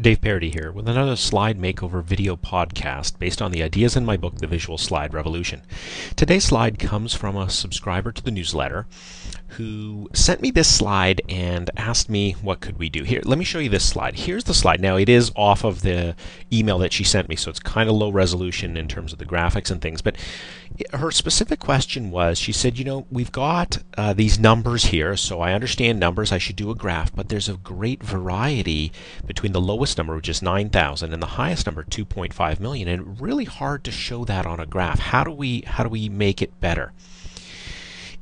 Dave Parody here with another slide makeover video podcast based on the ideas in my book, The Visual Slide Revolution. Today's slide comes from a subscriber to the newsletter who sent me this slide and asked me what could we do. Here, let me show you this slide. Here's the slide. Now, it is off of the email that she sent me, so it's kind of low resolution in terms of the graphics and things, but her specific question was, she said, you know, we've got these numbers here, so I understand numbers, I should do a graph, but there's a great variety between the lowest number, which is 9,000, and the highest number, 2.5 million, and really hard to show that on a graph. How do we make it better?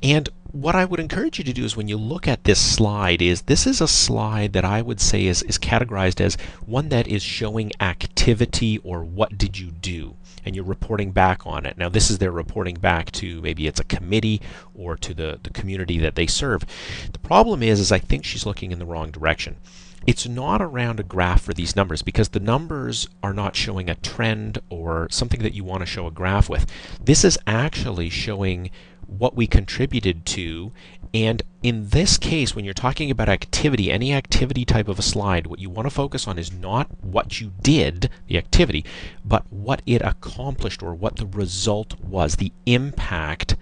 And what I would encourage you to do is, when you look at this slide, this is a slide that I would say is categorized as one that is showing activity, or what did you do, and you're reporting back on it. Now, this is their reporting back to, maybe it's a committee or to the community that they serve. The problem is I think she's looking in the wrong direction. It's not around a graph for these numbers, because the numbers are not showing a trend or something that you want to show a graph with. This is actually showing what we contributed to, and in this case, when you're talking about activity, any activity type of a slide, what you want to focus on is not what you did, the activity, but what it accomplished, or what the result was, the impact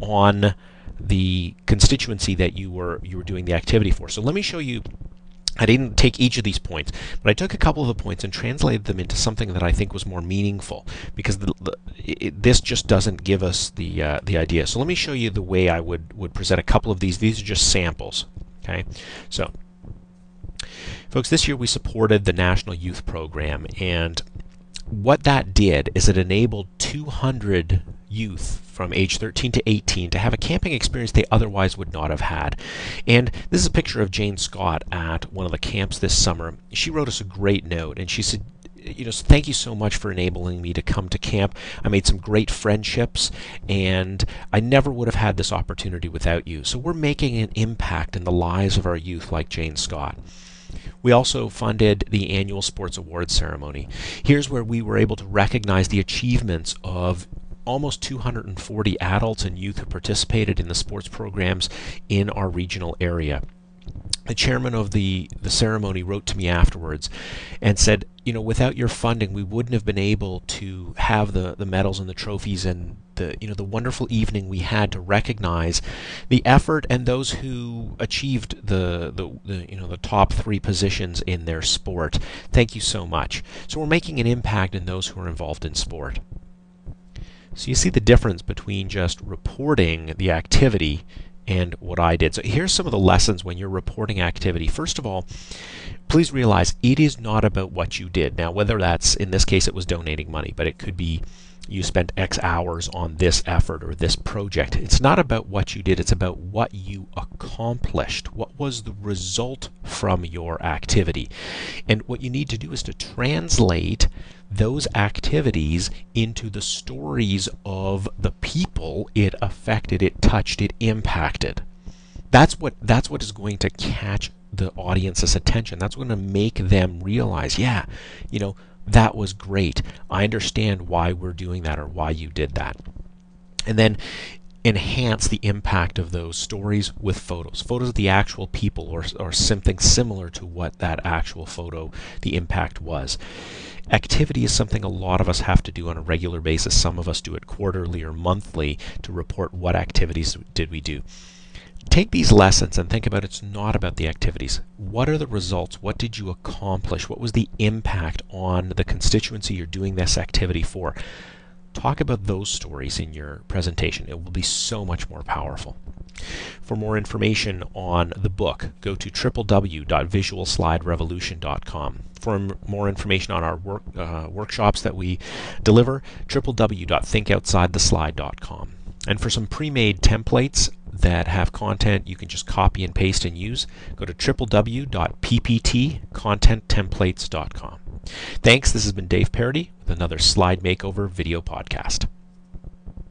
on the constituency that you were doing the activity for. So let me show you. I didn't take each of these points, but I took a couple of the points and translated them into something that I think was more meaningful, because this just doesn't give us the idea. So let me show you the way I would present a couple of these. These are just samples. Okay, so folks, this year we supported the National Youth Program, and what that did is it enabled 200 youth from age 13 to 18 to have a camping experience they otherwise would not have had. And this is a picture of Jane Scott at one of the camps this summer. She wrote us a great note, and she said, you know, thank you so much for enabling me to come to camp. I made some great friendships, and I never would have had this opportunity without you. So we're making an impact in the lives of our youth like Jane Scott. We also funded the annual sports awards ceremony. Here's where we were able to recognize the achievements of almost 240 adults and youth who participated in the sports programs in our regional area. The chairman of the ceremony wrote to me afterwards and said, you know, without your funding, we wouldn't have been able to have the medals and the trophies and the wonderful evening we had to recognize the effort and those who achieved the top 3 positions in their sport. Thank you so much. So we're making an impact in those who are involved in sport. So you see the difference between just reporting the activity and what I did. So here's some of the lessons when you're reporting activity. First of all, please realize it is not about what you did. Now, whether that's, in this case, it was donating money, but it could be you spent X hours on this effort or this project. It's not about what you did, it's about what you accomplished. What was the result from your activity? And what you need to do is to translate those activities into the stories of the people it affected, it touched, it impacted. That's what is going to catch the audience's attention. That's going to make them realize, yeah, you know, that was great. I understand why we're doing that, or why you did that. And then enhance the impact of those stories with photos. Photos of the actual people, or something similar to what that actual photo, the impact was. Activity is something a lot of us have to do on a regular basis. Some of us do it quarterly or monthly to report what activities did we do. Take these lessons and think about, it's not about the activities. What are the results? What did you accomplish? What was the impact on the constituency you're doing this activity for? Talk about those stories in your presentation. It will be so much more powerful. For more information on the book, go to www.visualsliderevolution.com. For more information on our workshops that we deliver, www.ThinkOutsideTheSlide.com. And for some pre-made templates that have content you can just copy and paste and use, go to www.pptcontenttemplates.com. Thanks. This has been Dave Parody with another Slide Makeover video podcast.